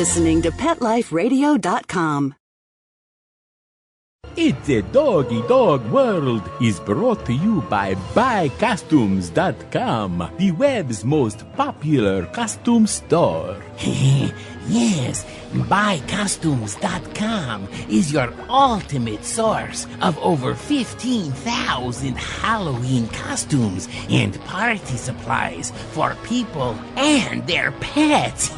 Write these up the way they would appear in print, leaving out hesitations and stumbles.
listening to PetLifeRadio.com. It's a Doggy Dog World is brought to you by BuyCostumes.com, the web's most popular costume store. Yes, BuyCostumes.com is your ultimate source of over 15,000 Halloween costumes and party supplies for people and their pets.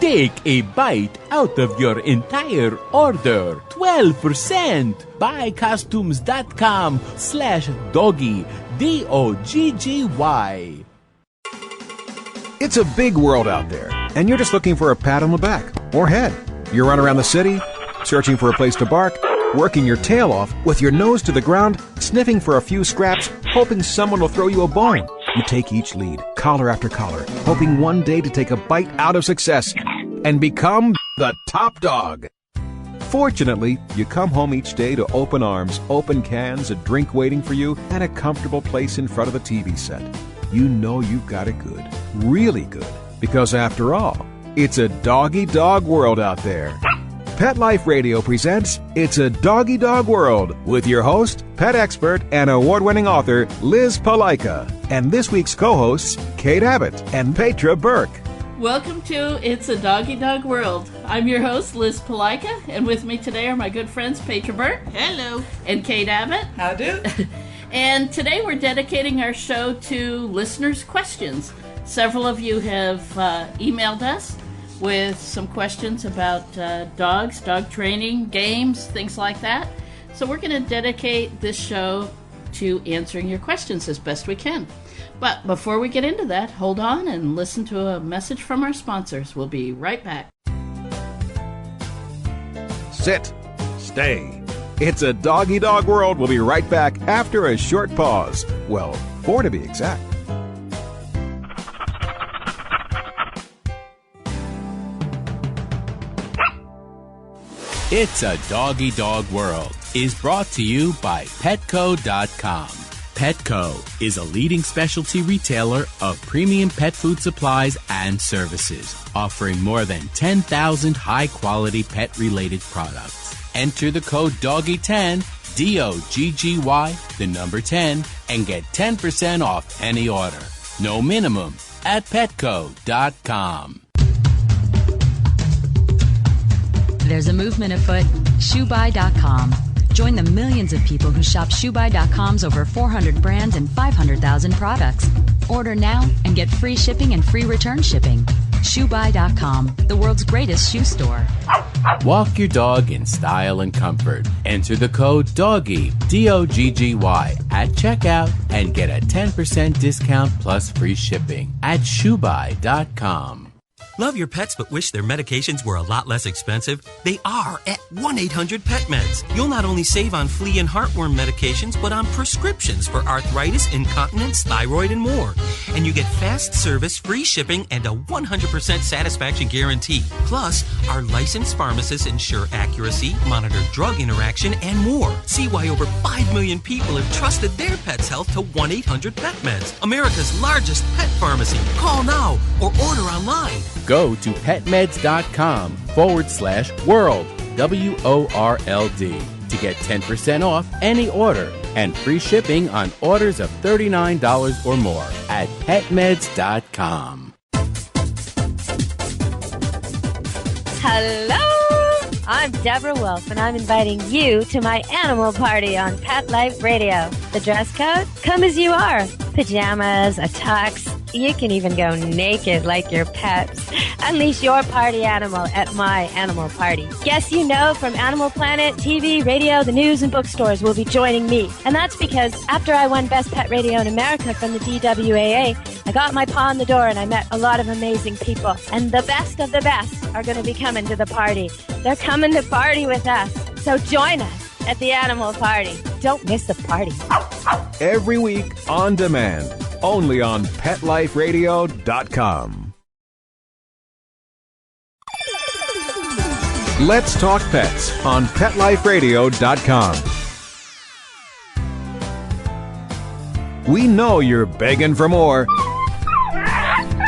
Take a bite out of your entire order. 12%. BuyCostumes.com/doggy. DOGGY. It's a big world out there, and you're just looking for a pat on the back or head. You run around the city, searching for a place to bark, working your tail off with your nose to the ground, sniffing for a few scraps, hoping someone will throw you a bone. You take each lead, collar after collar, hoping one day to take a bite out of success and become the top dog. Fortunately, you come home each day to open arms, open cans, a drink waiting for you, and a comfortable place in front of the TV set. You know you've got it good, really good, because after all, it's a doggy dog world out there. Pet Life Radio presents It's a Doggy Dog World with your host, pet expert, and award-winning author Liz Palaika, and this week's co-hosts Kate Abbott and Petra Burke. Welcome to It's a Doggy Dog World. I'm your host, Liz Palaika, and with me today are my good friends Petra Burke. Hello. And Kate Abbott. How do? And today we're dedicating our show to listeners' questions. Several of you have emailed us with some questions about dogs, dog training, games, things like that. So we're going to dedicate this show to answering your questions as best we can. But before we get into that, hold on and listen to a message from our sponsors. We'll be right back. Sit. Stay. It's a Doggy Dog World. We'll be right back after a short pause. Well, 4 to be exact. It's a Doggy Dog World is brought to you by Petco.com. Petco is a leading specialty retailer of premium pet food supplies and services, offering more than 10,000 high-quality pet-related products. Enter the code DOGGY10, DOGGY, the number 10, and get 10% off any order. No minimum at Petco.com. There's a movement afoot. ShoeBuy.com. Join the millions of people who shop ShoeBuy.com's over 400 brands and 500,000 products. Order now and get free shipping and free return shipping. ShoeBuy.com, the world's greatest shoe store. Walk your dog in style and comfort. Enter the code DOGGY, DOGGY, at checkout and get a 10% discount plus free shipping at ShoeBuy.com. Love your pets but wish their medications were a lot less expensive? They are at 1-800-PET-MEDS. You'll not only save on flea and heartworm medications, but on prescriptions for arthritis, incontinence, thyroid, and more. And you get fast service, free shipping, and a 100% satisfaction guarantee. Plus, our licensed pharmacists ensure accuracy, monitor drug interaction, and more. See why over 5 million people have trusted their pet's health to 1-800-PET-MEDS, America's largest pet pharmacy. Call now or order online. Go to petmeds.com/world, WORLD, to get 10% off any order and free shipping on orders of $39 or more at petmeds.com. Hello! I'm Deborah Wolf, and I'm inviting you to my animal party on Pet Life Radio. The dress code? Come as you are. Pajamas, a tux. You can even go naked like your pets. Unleash your party animal at my animal party. Guests you know from Animal Planet, TV, radio, the news, and bookstores will be joining me. And that's because after I won Best Pet Radio in America from the DWAA, I got my paw in the door and I met a lot of amazing people. And the best of the best are going to be coming to the party. They're coming to party with us. So join us at the animal party. Don't miss the party. Every week on demand, only on PetLifeRadio.com. Let's Talk Pets on PetLifeRadio.com. We know you're begging for more.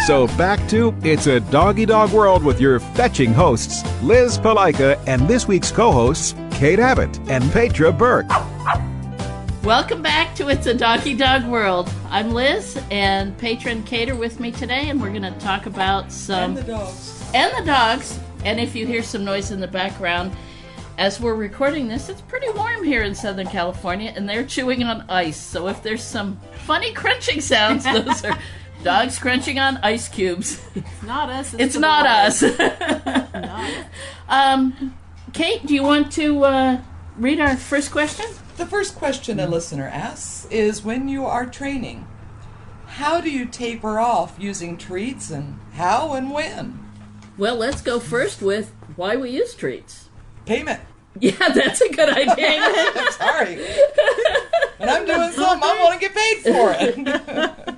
So back to It's a Doggy Dog World with your fetching hosts, Liz Palika, and this week's co-hosts, Kate Abbott and Petra Burke. Welcome back to It's a Doggy Dog World. I'm Liz, and Petra and Kate are with me today, and we're going to talk about some... And the dogs. And the dogs. And if you hear some noise in the background, as we're recording this, it's pretty warm here in Southern California, and they're chewing on ice. So if there's some funny crunching sounds, those are dogs crunching on ice cubes. It's not us. It's not us. Kate, do you want to read our first question? The first question a listener asks is, when you are training, how do you taper off using treats, and how and when? Well, let's go first with why we use treats. Payment. Yeah, that's a good idea. Sorry. When I'm doing something, I want to get paid for it.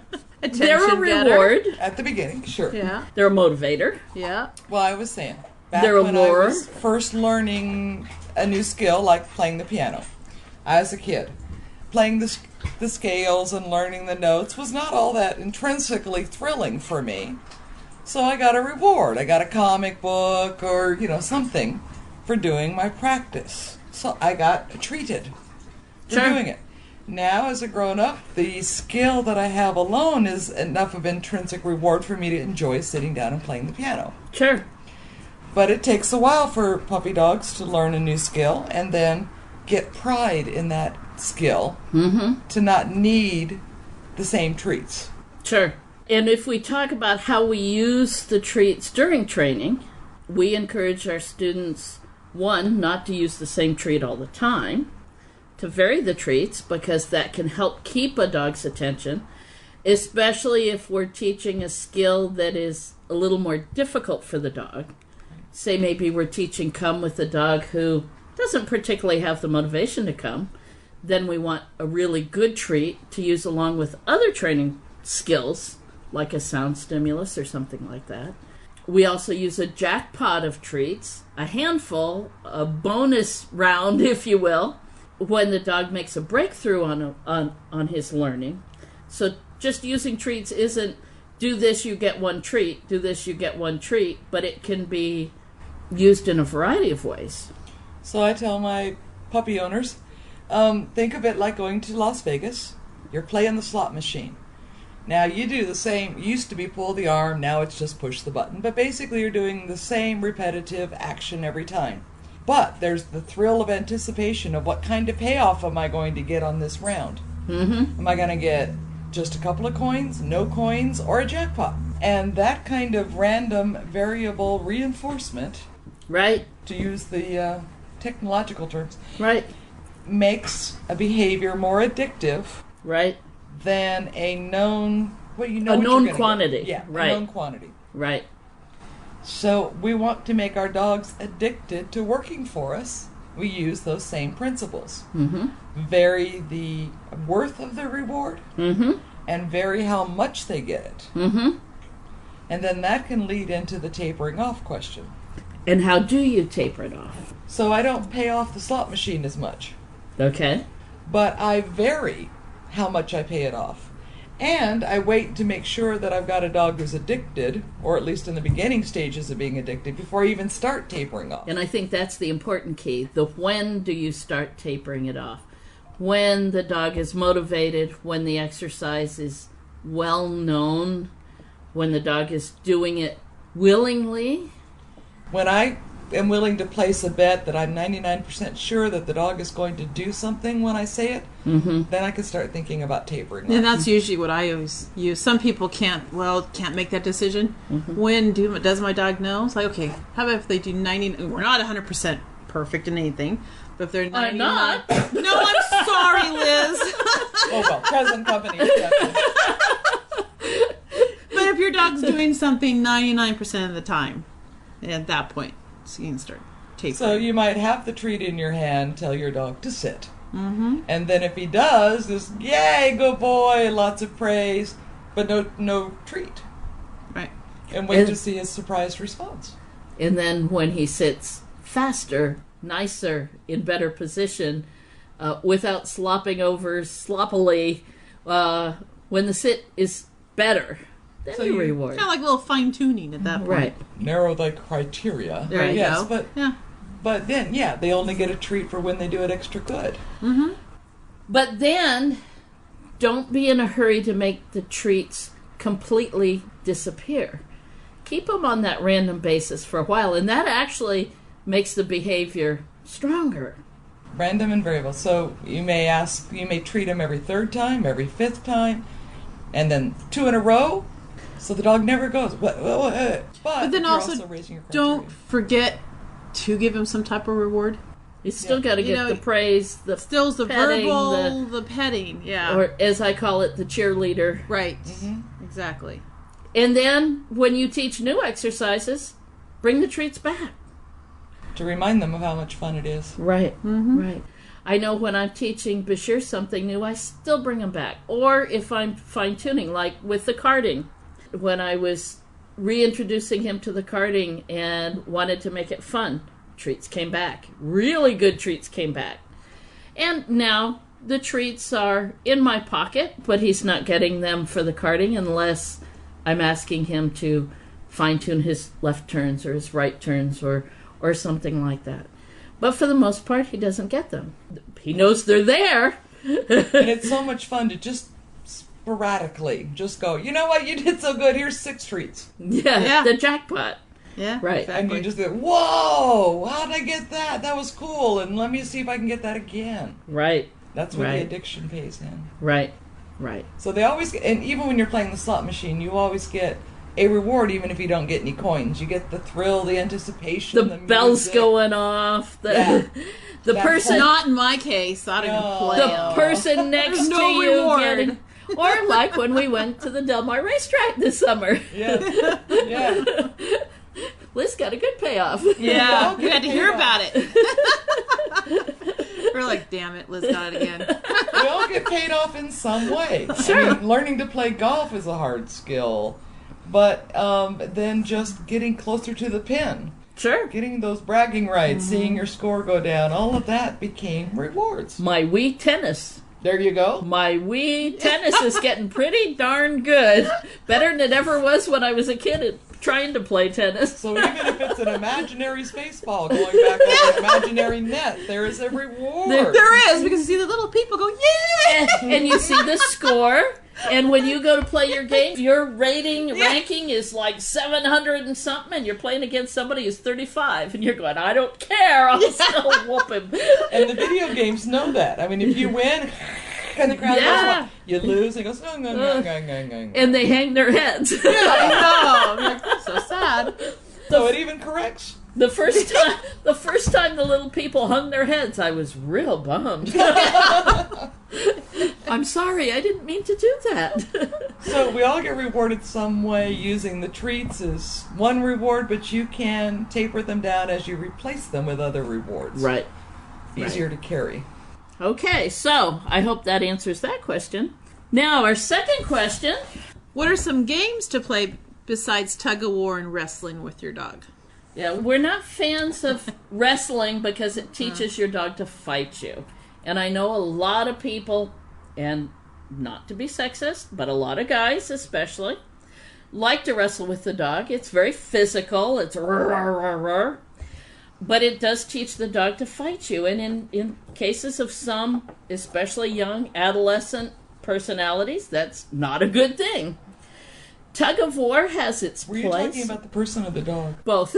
They're a reward. At the beginning, sure. Yeah. They're a motivator. Yeah. Well, I was saying, back They're a when lure. I was first learning a new skill, like playing the piano, as a kid, playing the scales and learning the notes was not all that intrinsically thrilling for me. So I got a reward. I got a comic book or, something for doing my practice. So I got treated for doing it. Now, as a grown-up, the skill that I have alone is enough of intrinsic reward for me to enjoy sitting down and playing the piano. Sure. But it takes a while for puppy dogs to learn a new skill and then get pride in that skill to not need the same treats. Sure. And if we talk about how we use the treats during training, we encourage our students, one, not to use the same treat all the time, to vary the treats, because that can help keep a dog's attention, especially if we're teaching a skill that is a little more difficult for the dog. Say maybe we're teaching come with a dog who doesn't particularly have the motivation to come. Then we want a really good treat to use along with other training skills, like a sound stimulus or something like that. We also use a jackpot of treats, a handful, a bonus round, if you will, when the dog makes a breakthrough on his learning. So just using treats isn't do this, you get one treat, do this, you get one treat, but it can be used in a variety of ways. So I tell my puppy owners, think of it like going to Las Vegas. You're playing the slot machine. Now, you do the same. It used to be pull the arm, now it's just push the button. But basically, you're doing the same repetitive action every time. But there's the thrill of anticipation of what kind of payoff am I going to get on this round? Am I going to get just a couple of coins, no coins, or a jackpot? And that kind of random variable reinforcement, Right. to use the technological terms, Right. makes a behavior more addictive Right. than a known, A known quantity. Yeah, Right. a known quantity. Right. So we want to make our dogs addicted to working for us. We use those same principles. Vary the worth of the reward and vary how much they get it. And then that can lead into the tapering off question. And how do you taper it off? So I don't pay off the slot machine as much, Okay. but I vary how much I pay it off. And I wait to make sure that I've got a dog who's addicted, or at least in the beginning stages of being addicted, before I even start tapering off. And I think that's the important key. The when do you start tapering it off? When the dog is motivated, when the exercise is well known, when the dog is doing it willingly. When I am willing to place a bet that I'm 99% sure that the dog is going to do something when I say it, then I can start thinking about tapering off. And that's usually what I always use. Some people can't make that decision. When does my dog know? It's like, okay, how about if they do 90? We're not 100% perfect in anything, but if they're 99, I'm not. No, I'm sorry, Liz. Oh well, present company. Exception. But if your dog's doing something 99% of the time, at that point, so you can start tapering. So you might have the treat in your hand, tell your dog to sit. And then if he does, just, yay, good boy, lots of praise, but no treat. Right. And wait to see his surprised response. And then when he sits faster, nicer, in better position, without slopping over sloppily, when the sit is better, then So you you- reward. Kind of like a little fine tuning at that point. Right. Narrow the criteria. There you yes, go. But Yeah. but then they only get a treat for when they do it extra good. But then, don't be in a hurry to make the treats completely disappear. Keep them on that random basis for a while, and that actually makes the behavior stronger. Random and variable. So you may treat them every third time, every fifth time, and then 2 in a row. So the dog never goes. But then you're also raising your don't criteria. forget to give him some type of reward. You still got to You get know, the praise, the Still's the petting, verbal, the petting. Yeah. or as I call it, the cheerleader. Right. Exactly. And then when you teach new exercises, bring the treats back. To remind them of how much fun it is. Right, right. I know when I'm teaching Bashir something new, I still bring him back. Or if I'm fine-tuning, like with the karting, when I was reintroducing him to the karting and wanted to make it fun, treats came back. Really good treats came back. And now the treats are in my pocket, but he's not getting them for the karting unless I'm asking him to fine-tune his left turns or his right turns or something like that. But for the most part, he doesn't get them. He knows they're there. And it's so much fun to just sporadically just go, you know what, you did so good, here's 6 treats. Yeah, the jackpot. Yeah. Right. Exactly. And you just go, whoa, how did I get that? That was cool, and let me see if I can get that again. Right. That's where Right. the addiction pays in. Right. So they always, and even when you're playing the slot machine, you always get a reward even if you don't get any coins. You get the thrill, the anticipation, The bells music. going off. Yeah. The That person, Not in my case. I don't even No. play. the person next There's to no you reward. getting, or like when we went to the Del Mar racetrack this summer. Yeah. Yeah. Liz got a good payoff. Yeah, you had to hear about it. We're like, damn it, Liz got it again. We all get paid off in some way. Sure. I mean, learning to play golf is a hard skill. But then just getting closer to the pin, Sure. getting those bragging rights, seeing your score go down, all of that became rewards. My Wii tennis. There you go. My Wii tennis is getting pretty darn good. Better than it ever was when I was a kid trying to play tennis. So even if it's an imaginary space ball going back over an imaginary net, there is a reward. There is, because you see the little people go, yeah! And you see the score. And when you go to play your game, your ranking is like 700 and something, and you're playing against somebody who's 35, and you're going, I don't care, I'll still whoop him. And the video games know that. I mean, if you win, and the crowd goes, Yeah. "What?" You lose, and it goes, no. And they hang their heads. I know. I'm like, so sad. So it even corrects. The first time the little people hung their heads, I was real bummed. I'm sorry, I didn't mean to do that. So we all get rewarded some way. Using the treats as one reward, but you can taper them down as you replace them with other rewards. Right. Easier to carry. Okay, so I hope that answers that question. Now, our second question. What are some games to play besides tug-of-war and wrestling with your dog? Yeah, we're not fans of wrestling because it teaches your dog to fight you. And I know a lot of people, and not to be sexist, but a lot of guys especially, like to wrestle with the dog. It's very physical. It's roar. But it does teach the dog to fight you. And in cases of some, especially young adolescent personalities, that's not a good thing. Tug of war has its Were place. you talking about the person or the dog? Both.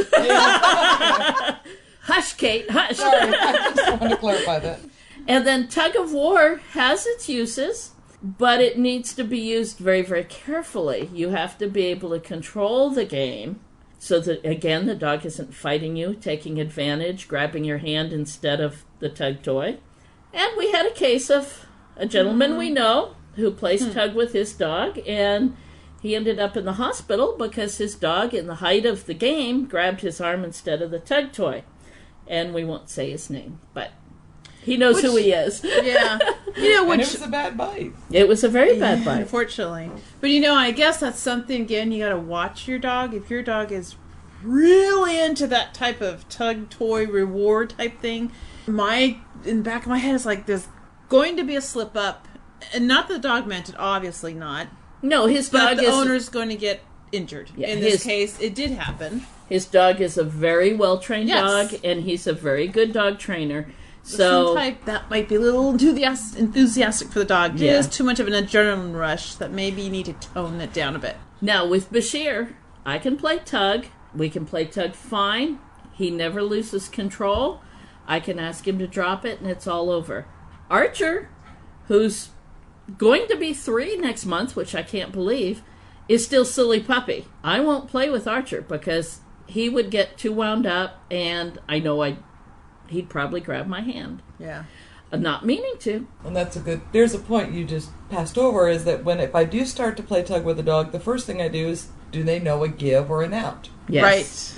Hush, Kate, hush. Sorry, I just wanted to clarify that. And then tug of war has its uses, but it needs to be used very, very carefully. You have to be able to control the game so that, again, the dog isn't fighting you, taking advantage, grabbing your hand instead of the tug toy. And we had a case of a gentleman we know who plays tug with his dog, and he ended up in the hospital because his dog, in the height of the game, grabbed his arm instead of the tug toy. And we won't say his name, but he knows who he is. Yeah. You know, And which it was a bad bite. It was a very bad bite. unfortunately. But you know, I guess that's something, again, you got to watch your dog. If your dog is really into that type of tug toy reward type thing, in the back of my head is like, there's going to be a slip up. And not that the dog meant it, obviously not. No, his but dog the is... owner's going to get injured. Yeah, in this case, it did happen. His dog is a very well-trained Yes. dog, and he's a very good dog trainer. Some So, type that might be a little enthusiastic for the dog. Yeah. It is too much of an adrenaline rush that maybe you need to tone it down a bit. now with Bashir, I can play tug. We can play tug fine. He never loses control. I can ask him to drop it, and it's all over. Archer, who's going to be 3 next month, which I can't believe, is still silly puppy. I won't play with Archer because he would get too wound up, and I know he'd probably grab my hand. Yeah. Not meaning to. And there's a point you just passed over, is that if I do start to play tug with a dog, the first thing I do is, do they know a give or an out? Yes.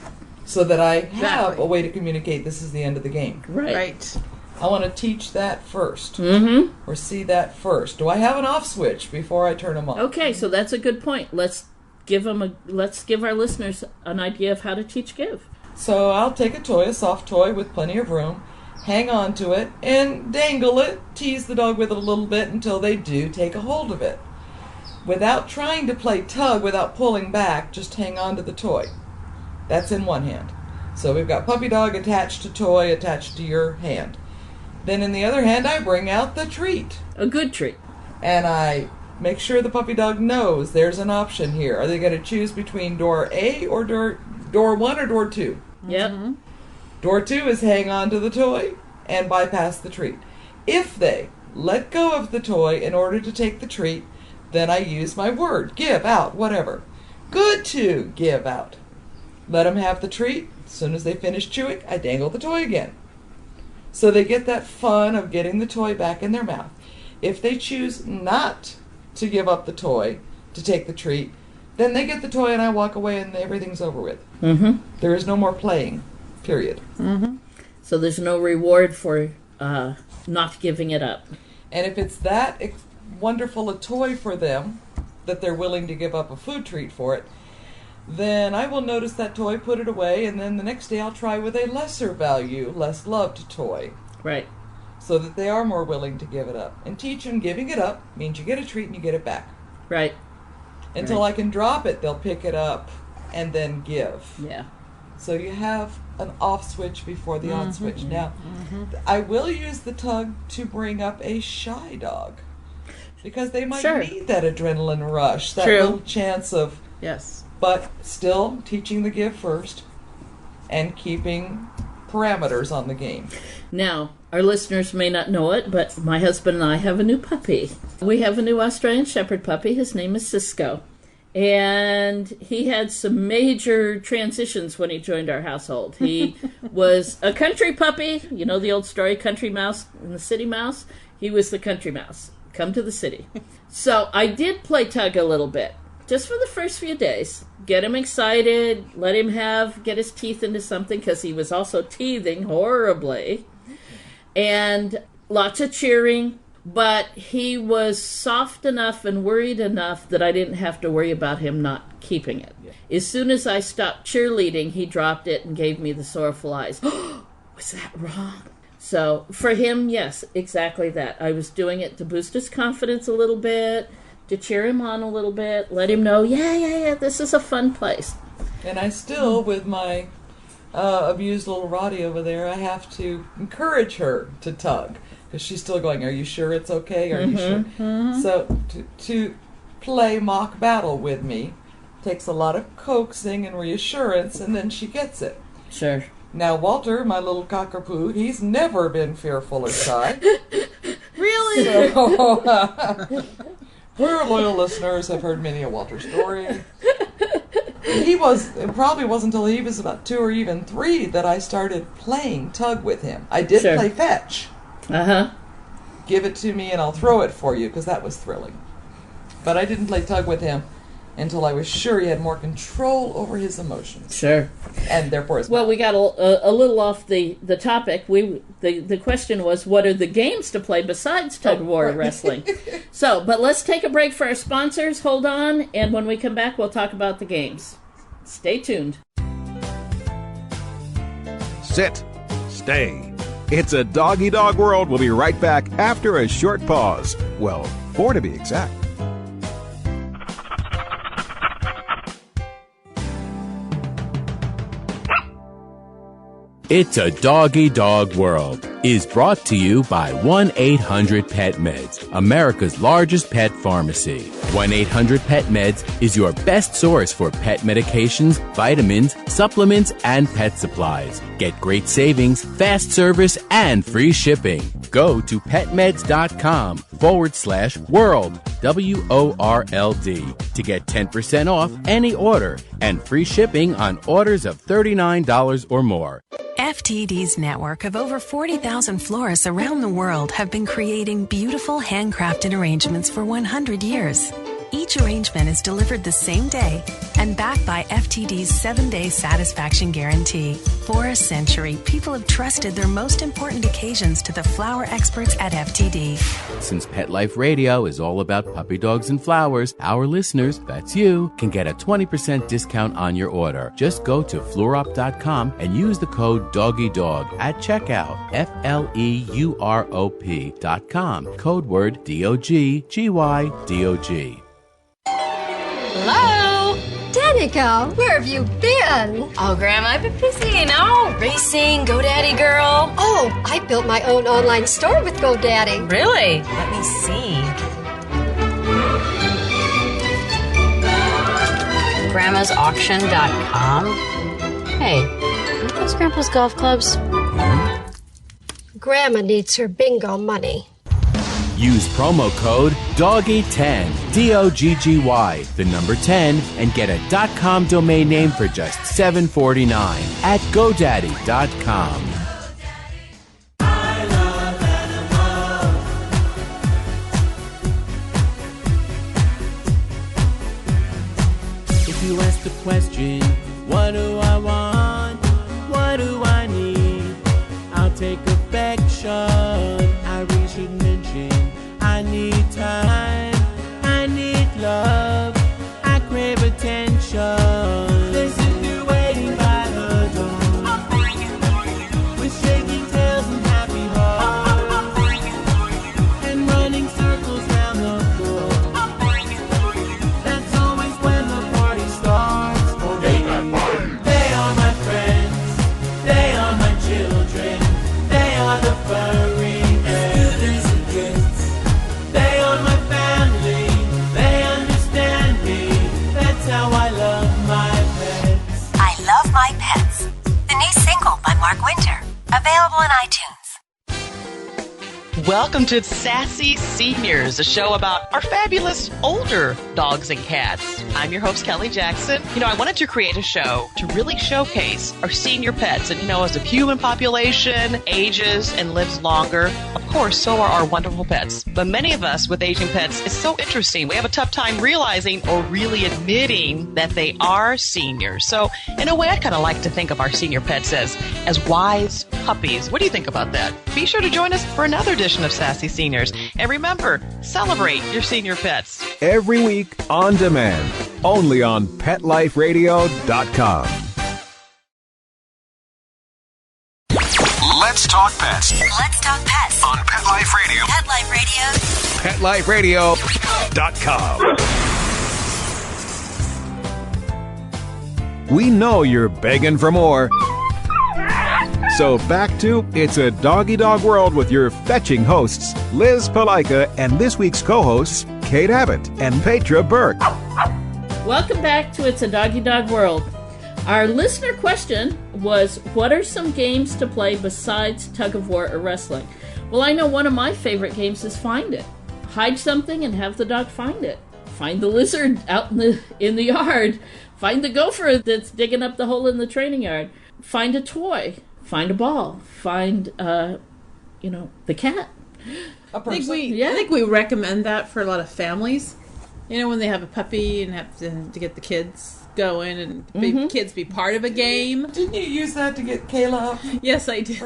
Right. So that I have Exactly. a way to communicate this is the end of the game. Right. I want to teach that first. Mm-hmm. Or see that first. Do I have an off switch before I turn them off? Okay, so that's a good point. Let's give our listeners an idea of how to teach give. So I'll take a soft toy with plenty of room, hang on to it, and dangle it, tease the dog with it a little bit until they do take a hold of it. Without trying to play tug, without pulling back, just hang on to the toy. That's in one hand. So we've got puppy dog attached to toy, attached to your hand. Then in the other hand, I bring out the treat. A good treat. And I make sure the puppy dog knows there's an option here. Are they going to choose between door A or door 1 or door 2? Yep. Mm-hmm. Door 2 is hang on to the toy and bypass the treat. If they let go of the toy in order to take the treat, then I use my word, give, out, whatever. Good to give out. Let them have the treat. As soon as they finish chewing, I dangle the toy again. So they get that fun of getting the toy back in their mouth. If they choose not to give up the toy to take the treat, then they get the toy and I walk away and everything's over with. Mm-hmm. There is no more playing, period. Mm-hmm. So there's no reward for not giving it up. And if it's that wonderful a toy for them that they're willing to give up a food treat for it, then I will notice that toy, put it away, and then the next day I'll try with a lesser value, less loved toy. Right. So that they are more willing to give it up. And teach them giving it up means you get a treat and you get it back. Right. Until I can drop it, they'll pick it up and then give. Yeah. So you have an off switch before the on switch. Now, I will use the tug to bring up a shy dog. Because they might need that adrenaline rush, that little chance of... Yes. But still teaching the give first and keeping parameters on the game. Now, our listeners may not know it, but my husband and I have a new puppy. We have a new Australian Shepherd puppy. His name is Cisco. And he had some major transitions when he joined our household. He was a country puppy. You know the old story, country mouse and the city mouse? He was the country mouse. Come to the city. So I did play tug a little bit. Just for the first few days. Get him excited, let him get his teeth into something, because he was also teething horribly. And lots of cheering, but he was soft enough and worried enough that I didn't have to worry about him not keeping it. As soon as I stopped cheerleading, he dropped it and gave me the sorrowful eyes. Was that wrong? So for him, yes, exactly that. I was doing it to boost his confidence a little bit, to cheer him on a little bit, let him know, yeah, this is a fun place. And I still, with my abused little Roddy over there, I have to encourage her to tug. Because she's still going, are you sure it's okay? Are you sure? Mm-hmm. So to play mock battle with me takes a lot of coaxing and reassurance, and then she gets it. Sure. Now Walter, my little cockapoo, he's never been fearful or shy. Really? So, our loyal listeners have heard many a Walter story. It probably wasn't until he was about 2 or even 3 that I started playing tug with him. I did play fetch. Uh-huh. Give it to me and I'll throw it for you, because that was thrilling. But I didn't play tug with him until I was sure he had more control over his emotions. Sure. And therefore his Well, we got a little off the topic. The question was, what are the games to play besides tug of war wrestling? So, but let's take a break for our sponsors. Hold on, and when we come back, we'll talk about the games. Stay tuned. Sit. Stay. It's a doggy dog world. We'll be right back after a short pause. Well, 4 to be exact. It's a Doggy Dog World is brought to you by 1-800-PET-MEDS, America's largest pet pharmacy. 1-800-PET-MEDS is your best source for pet medications, vitamins, supplements, and pet supplies. Get great savings, fast service, and free shipping. Go to petmeds.com/world, WORLD, to get 10% off any order and free shipping on orders of $39 or more. FTD's network of over 40,000 florists around the world have been creating beautiful handcrafted arrangements for 100 years. Each arrangement is delivered the same day and backed by FTD's 7-day satisfaction guarantee. For a century, people have trusted their most important occasions to the flower experts at FTD. Since Pet Life Radio is all about puppy dogs and flowers, our listeners, that's you, can get a 20% discount on your order. Just go to fluorop.com and use the code DOGGYDOG at checkout. FLEUROP.com. Code word DOGGYDOG. Hello? Danica, where have you been? Oh, Grandma, I've been busy, racing, GoDaddy girl. Oh, I built my own online store with GoDaddy. Really? Let me see. Grandma'sAuction.com. Hey, are those Grandpa's golf clubs? Grandma needs her bingo money. Use promo code DOGGY10, DOGGY, the number 10, and get a .com domain name for just $7.49 at GoDaddy.com. If you ask the question, what do I want? What do I need? I'll take affection. I really should mention I need time, I need love, I crave attention. Listen to waiting by the door. I'm bringing for you. With shaking tails and happy hearts. I'm bringing for you. And running circles round the floor. I'm bringing for you. That's always when the party starts. Oh, they are my friends, they are my children, they are the furry. My Pets, the new single by Mark Winter, available on iTunes. Welcome to Sassy Seniors, a show about our fabulous older dogs and cats. I'm your host, Kelly Jackson. I wanted to create a show to really showcase our senior pets. And, as the human population ages and lives longer, of course, so are our wonderful pets. But many of us with aging pets, it's so interesting. We have a tough time realizing or really admitting that they are seniors. So, in a way, I kind of like to think of our senior pets as wise puppies. What do you think about that? Be sure to join us for another edition of Sassy Seniors. And remember, celebrate your senior pets. Every week on demand, only on PetLifeRadio.com. Let's talk pets. Let's talk pets On Pet Life Radio. Pet Life Radio. PetLifeRadio.com. We know you're begging for more. So back to It's a Doggy Dog World with your fetching hosts, Liz Palika, and this week's co-hosts, Kate Abbott and Petra Burke. Welcome back to It's a Doggy Dog World. Our listener question was, what are some games to play besides tug of war or wrestling? Well, I know one of my favorite games is Find It. Hide something and have the dog find it. Find the lizard out in the yard. Find the gopher that's digging up the hole in the training yard. Find a toy. Find a ball. Find, the cat. I think we recommend that for a lot of families. When they have a puppy and have to get the kids going and kids be part of a game. Didn't you use that to get Kayla up? Yes, I did.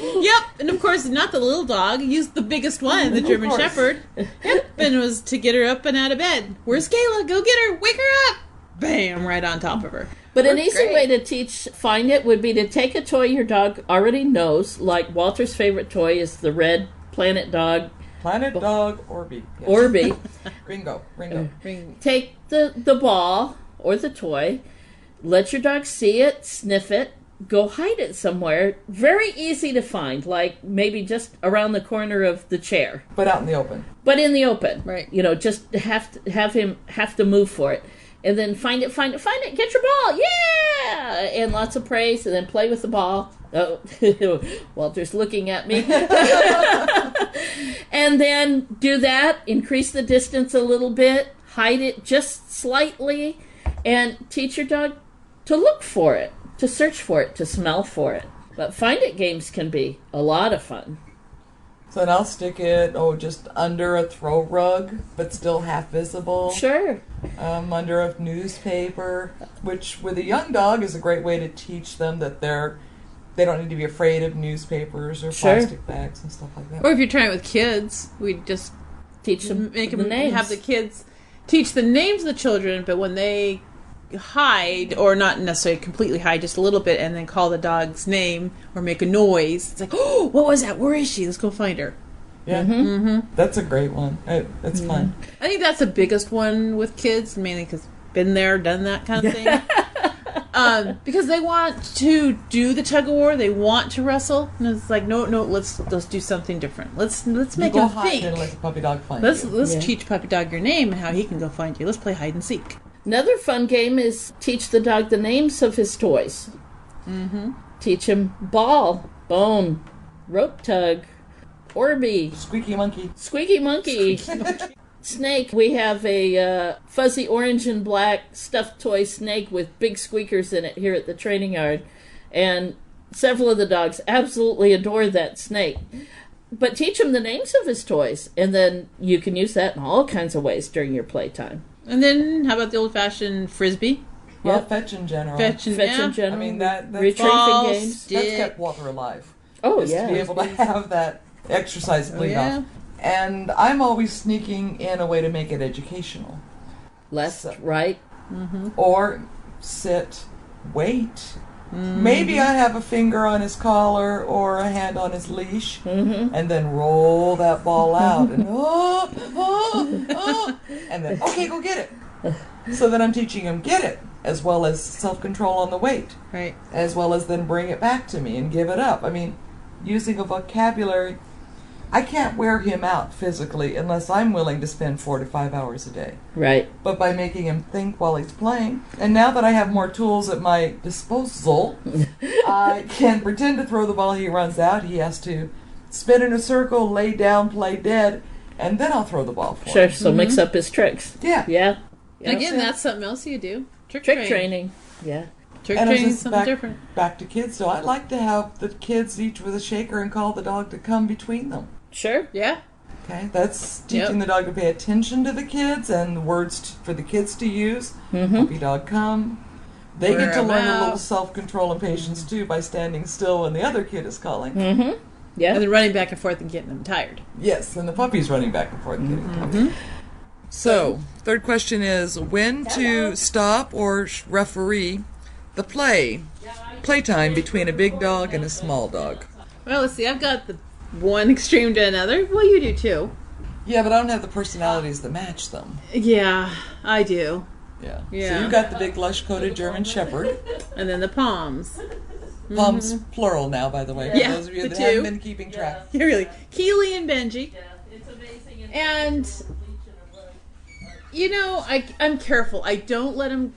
Yep, and of course, not the little dog. Used the biggest one, the German Shepherd. Yep, and it was to get her up and out of bed. Where's Kayla? Go get her. Wake her up. Bam, right on top of her. But an easy way to teach Find It would be to take a toy your dog already knows, like Walter's favorite toy is the red Planet Dog. Planet Dog Orby. Yes. Orby. Ringo. Take the ball or the toy, let your dog see it, sniff it, go hide it somewhere. Very easy to find, like maybe just around the corner of the chair. But out in the open. But in the open. Right. You know, just have him move for it. And then find it, get your ball, yeah! And lots of praise, and then play with the ball. Oh, Walter's looking at me. And then do that, increase the distance a little bit, hide it just slightly, and teach your dog to look for it, to search for it, to smell for it. But find it games can be a lot of fun. So then I'll stick it, just under a throw rug, but still half visible. Sure. Under a newspaper, which with a young dog is a great way to teach them that they don't need to be afraid of newspapers or plastic bags and stuff like that. Or if you're trying it with kids, we just teach them, make them the names. Have the kids teach the names of the children, but when they hide, or not necessarily completely hide, just a little bit, and then call the dog's name or make a noise. It's like, oh, what was that? Where is she? Let's go find her. Yeah, that's a great one. That's fun. I think that's the biggest one with kids, mainly because been there, done that kind of thing. Because they want to do the tug of war, they want to wrestle, and it's like, no, let's do something different. Let's make go him hide think. and let the puppy dog find you. Let's teach puppy dog your name and how he can go find you. Let's play hide and seek. Another fun game is teach the dog the names of his toys. Teach him ball, bone, rope tug, Orby, squeaky monkey, snake. We have a fuzzy orange and black stuffed toy snake with big squeakers in it here at the training yard, and several of the dogs absolutely adore that snake. But teach him the names of his toys, and then you can use that in all kinds of ways during your playtime. And then, how about the old-fashioned frisbee? Well, fetch in general. Fetch in general. I mean, that's retrieving games. That's kept Walter alive. Oh, is yeah. to be able to have that exercise bleed off. And I'm always sneaking in a way to make it educational. Right. Or sit, wait. Maybe I have a finger on his collar or a hand on his leash, and then roll that ball out, and and then, okay, go get it. So then I'm teaching him get it, as well as self-control on the weight, right? As well as then bring it back to me and give it up. I mean, using a vocabulary, I can't wear him out physically unless I'm willing to spend 4 to 5 hours a day. Right. But by making him think while he's playing, and now that I have more tools at my disposal, I can pretend to throw the ball. He runs out. He has to spin in a circle, lay down, play dead, and then I'll throw the ball for him. So mix up his tricks. Yeah. And again, that's something else you do. Trick training. Yeah. Trick training is something different. Back to kids. So I like to have the kids each with a shaker and call the dog to come between them. Sure. Yeah. Okay, that's teaching the dog to pay attention to the kids and the words for the kids to use. Puppy dog come. They get to learn a little self-control and patience too by standing still when the other kid is calling. Yeah. And then running back and forth and getting them tired. Yes, and the puppy's running back and forth and getting tired. So, third question is when to stop or referee the playtime between a big dog and a small dog. Well, let's see. I've got the one extreme to another. Well, you do too. Yeah, but I don't have the personalities that match them. Yeah, I do. Yeah. So you got the big lush-coated German Shepherd. And then the Poms. Poms plural now, by the way. Yeah, for those of you the that two. haven't been keeping track. Yeah, really. Keely and Benji. Yeah, it's amazing. And, you know, I'm careful. I don't let them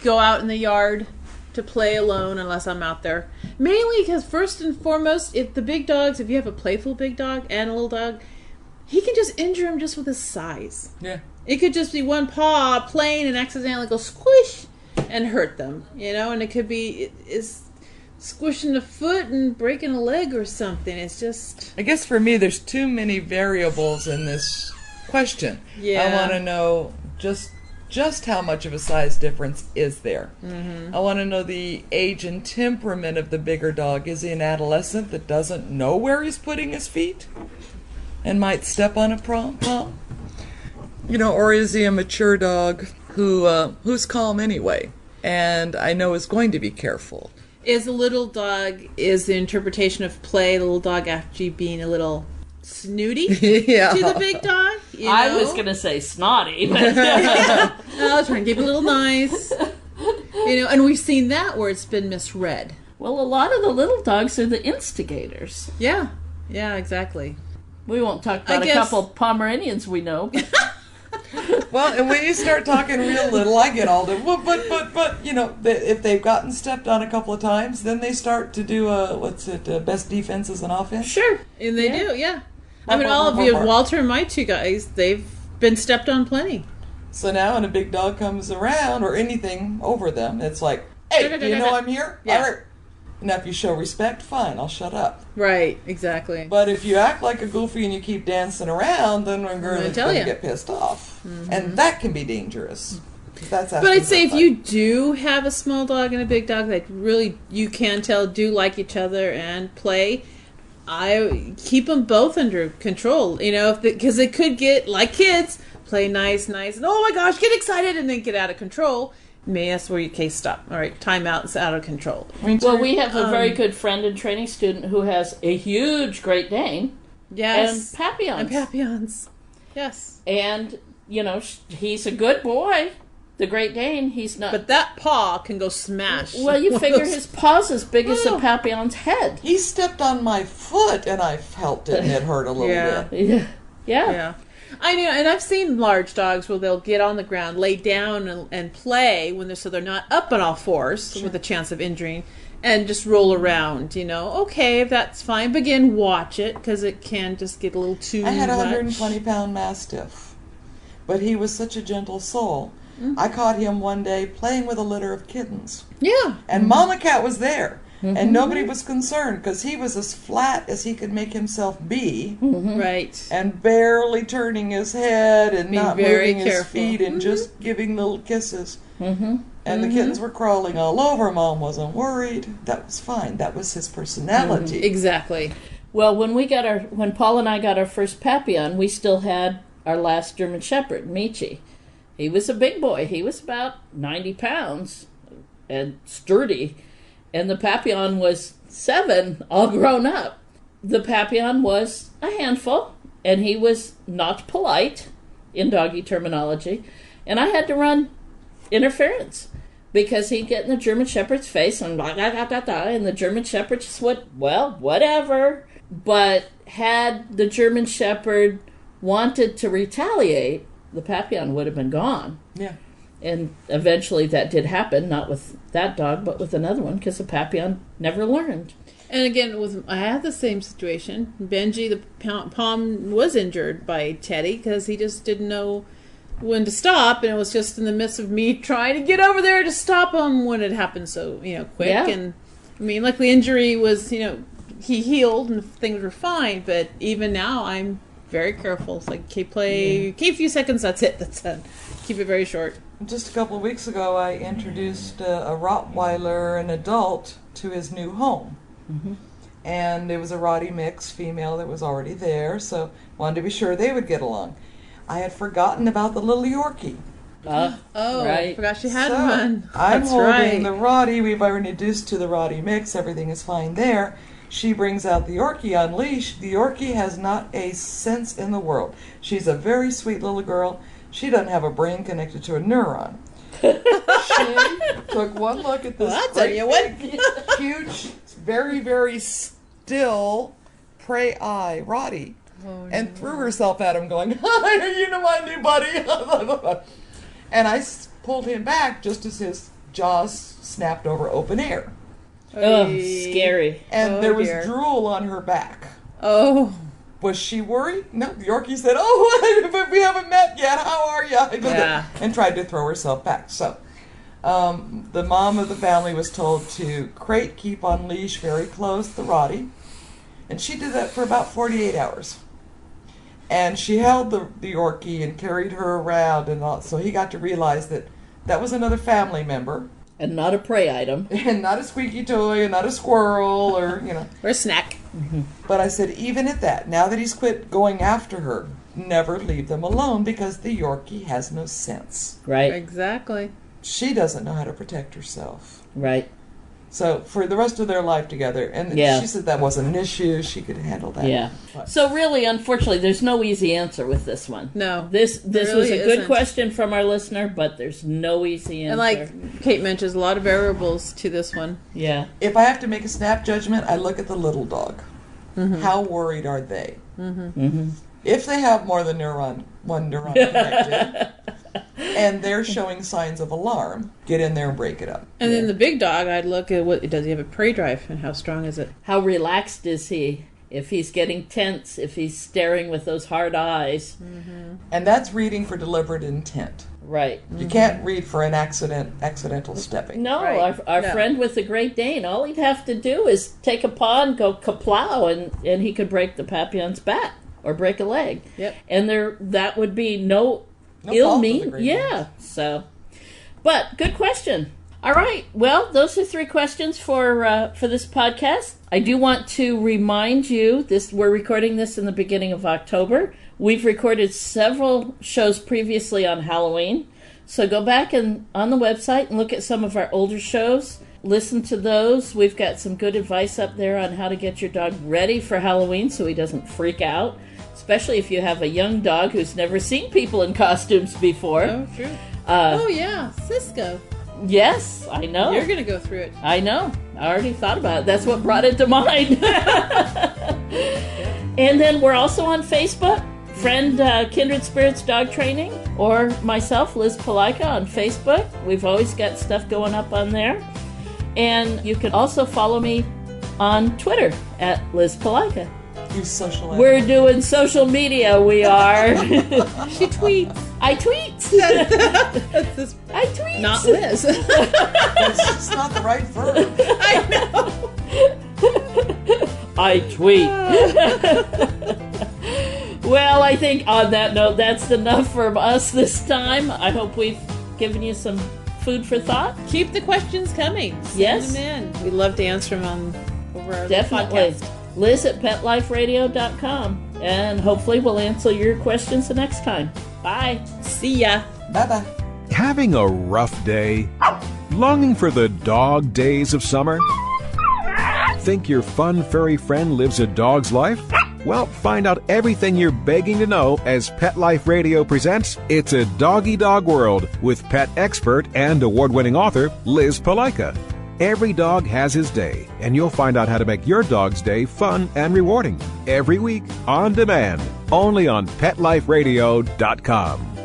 go out in the yard to play alone unless I'm out there. Mainly because first and foremost, if you have a playful big dog and a little dog, he can just injure him just with his size. Yeah. It could just be one paw playing and accidentally go squish and hurt them, you know, and it could be is squishing a foot and breaking a leg or something. It's just... I guess for me, there's too many variables in this question. Yeah. I want to know just how much of a size difference is there. I want to know the age and temperament of the bigger dog. Is he an adolescent that doesn't know where he's putting his feet and might step on a paw? You know, or is he a mature dog who's calm anyway and I know is going to be careful? Is a little dog, is the interpretation of play, the little dog actually being a little snooty to the big dog? You know? I was going to say snotty. But I'll try and keep it a little nice. You know, and we've seen that where it's been misread. Well, a lot of the little dogs are the instigators. Yeah. Yeah, exactly. We won't talk about a couple Pomeranians we know. Well, and when you start talking real little, I get all the, but, you know, if they've gotten stepped on a couple of times, then they start to do, best defenses and offense? Sure. And they do, yeah. I mean, all of you, Walter and my two guys, they've been stepped on plenty. So now when a big dog comes around or anything over them, it's like, hey, do you know I'm here? Yeah. All right. Now, if you show respect, fine, I'll shut up. Right, exactly. But if you act like a goofy and you keep dancing around, then we're going to get pissed off. Mm-hmm. And that can be dangerous. But I'd say if you do have a small dog and a big dog that really, you can tell, do like each other and play, I keep them both under control, you know, because it could get, like kids, play nice, and oh my gosh, get excited, and then get out of control. May that's where your case stop. All right, time out. It's out of control. Well, we have a very good friend and training student who has a huge Great Dane. Yes. And Papillons. And Papillons. Yes. And, you know, he's a good boy. The Great Dane, he's not... But that paw can go smash. Well, you figure his paw's as big as a Papillon's head. He stepped on my foot and I felt it and it hurt a little bit. Yeah. I know, and I've seen large dogs where they'll get on the ground, lay down, and play so they're not up on all fours with a chance of injuring, and just roll around. You know, okay, if that's fine, but again, watch it because it can just get a little too much. I had a 120-pound Mastiff, but he was such a gentle soul. Mm-hmm. I caught him one day playing with a litter of kittens. Yeah, and Mama Cat was there. Mm-hmm. And nobody was concerned because he was as flat as he could make himself be. Mm-hmm. Right. And barely turning his head and not moving his feet and just giving little kisses. Mm-hmm. And the kittens were crawling all over. Mom wasn't worried. That was fine. That was his personality. Exactly. Well, when Paul and I got our first Papillon, we still had our last German Shepherd, Michi. He was a big boy. He was about 90 pounds and sturdy. And the Papillon was 7, all grown up. The Papillon was a handful, and he was not polite, in doggy terminology. And I had to run interference, because he'd get in the German Shepherd's face, and blah, blah, blah, blah, blah, and the German Shepherd just went, well, whatever. But had the German Shepherd wanted to retaliate, the Papillon would have been gone. Yeah. And eventually that did happen, not with that dog, but with another one, because the Papillon never learned. And again, I had the same situation. Benji, the Pom, was injured by Teddy because he just didn't know when to stop, and it was just in the midst of me trying to get over there to stop him when it happened so, quick. Yeah. And, I mean, luckily injury was, he healed and things were fine, but even now I'm very careful. It's like, okay, a few seconds, that's it. That's it. Keep it very short. Just a couple of weeks ago, I introduced a Rottweiler, an adult, to his new home. Mm-hmm. And it was a Rottie mix female that was already there, so wanted to be sure they would get along. I had forgotten about the little Yorkie. Right. I forgot she had one. I'm That's holding right. the Rottie. We've already introduced to the Rottie mix. Everything is fine there. She brings out the Yorkie on leash. The Yorkie has not a sense in the world. She's a very sweet little girl. She doesn't have a brain connected to a neuron. She took one look at this big, huge, very, very still prey eye, Rottie, and threw herself at him going, you know my new buddy. And I pulled him back just as his jaws snapped over open air. Oh, scary. And there was drool on her back. Oh. Was she worried? No. The Yorkie said, oh, but we haven't met yet. How are you? Yeah. And tried to throw herself back. So the mom of the family was told to keep on leash very close the Rottie. And she did that for about 48 hours. And she held the Yorkie and carried her around. And all, so he got to realize that was another family member. And not a prey item. And not a squeaky toy, and not a squirrel, or, Or a snack. Mm-hmm. But I said, even at that, now that he's quit going after her, never leave them alone, because the Yorkie has no sense. Right. Exactly. She doesn't know how to protect herself. Right. So for the rest of their life together. And Yeah. she said that wasn't an issue. She could handle that. Yeah. But- So really, unfortunately, there's no easy answer with this one. No. This there was really a good isn't. question from our listener, but there's no easy answer. And like Kate mentions, a lot of variables to this one. Yeah. If I have to make a snap judgment, I look at the little dog. Mm-hmm. How worried are they? Mm-hmm. If they have more than one neuron connected, and they're showing signs of alarm, get in there and break it up. And then the big dog, I'd look at does he have a prey drive and how strong is it? How relaxed is he? If he's getting tense, if he's staring with those hard eyes. And that's reading for deliberate intent. Right. You can't read for an accidental stepping. No, Right. our No. friend with the Great Dane, all he'd have to do is take a paw and go kaplow, and he could break the Papillon's back or break a leg. Yep. And that would be no No ill fault of the mean. Great Yeah. Danes. So, but good question. All right. Well, those are 3 questions for this podcast. I do want to remind you we're recording this in the beginning of October. We've recorded several shows previously on Halloween. So go back and on the website and look at some of our older shows. Listen to those. We've got some good advice up there on how to get your dog ready for Halloween so he doesn't freak out, especially if you have a young dog who's never seen people in costumes before. Oh, true. Oh, yeah. Cisco. Yes, I know. You're going to go through it. I know. I already thought about it. That's what brought it to mind. And then we're also on Facebook. Friend Kindred Spirits Dog Training, or myself, Liz Palaika, on Facebook. We've always got stuff going up on there. And you can also follow me on Twitter at Liz Palaika. You social animal. We're doing social media, we are. She tweets. I tweet. I tweet. Not Liz. It's just not the right verb. I know. I tweet. Well, I think on that note, that's enough from us this time. I hope we've given you some food for thought. Keep the questions coming. Send Yes. them in. We'd love to answer them over our Definitely. podcast. Liz at PetLifeRadio.com. And hopefully we'll answer your questions the next time. Bye. See ya. Bye-bye. Having a rough day? Longing for the dog days of summer? Think your fun furry friend lives a dog's life? Well, find out everything you're begging to know as Pet Life Radio presents It's a Doggy Dog World with pet expert and award-winning author Liz Palaika. Every dog has his day, and you'll find out how to make your dog's day fun and rewarding. Every week, on demand, only on PetLifeRadio.com.